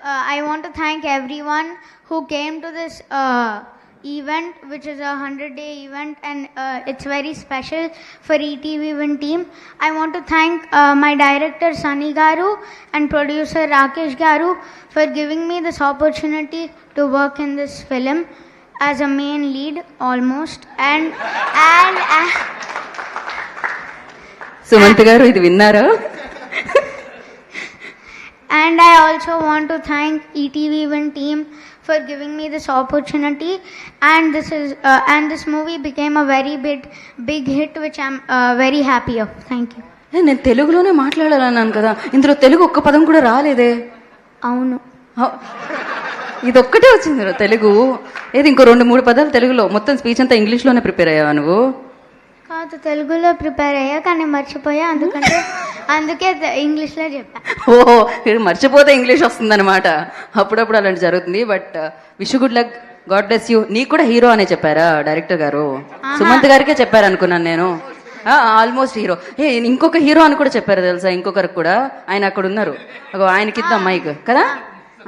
I want to thank everyone who came to this event, which is a 100-day event, and it's very special for ETV Win team. I want to thank my director Sunny Garu and producer Rakesh Garu for giving me this opportunity to work in this film as a main lead almost. And Sumanth గారు ఇది విన్నారా? And I also want to thank ETV Win team for giving me this opportunity. And this movie became a very big hit, which I'm very happy of. Thank you. నేను తెలుగులోనే మాట్లాడాలన్నాను కదా, ఇందులో తెలుగు ఒక్క పదం కూడా రాలేదే. అవును, ఇది ఒక్కటే వచ్చింది తెలుగు. ఏది ఇంకో 2-3 పదాలు తెలుగులో, మొత్తం స్పీచ్ అంతా ఇంగ్లీష్లోనే ప్రిపేర్ అయ్యావా నువ్వు? కాదు, తెలుగులో ప్రిపేర్ అయ్యా కానీ మర్చిపోయా, అందుకే ఇంగ్లీష్లో చెప్పా. ఓహో, మర్చిపోతే ఇంగ్లీష్ వస్తుందన్నమాట. అప్పుడప్పుడు అలాంటి జరుగుతుంది. But wish good luck, God bless you. నీకు కూడా హీరో అనే చెప్పారా డైరెక్టర్ గారు? సుమంత్ గారికే చెప్పారు అనుకున్నాను నేను. Almost hero. ఇంకొక హీరో అని కూడా చెప్పారు తెలుసా, ఇంకొకరికి కూడా. ఆయన అక్కడ ఉన్నారు, ఆయనకిద్దాం మైక్ కదా.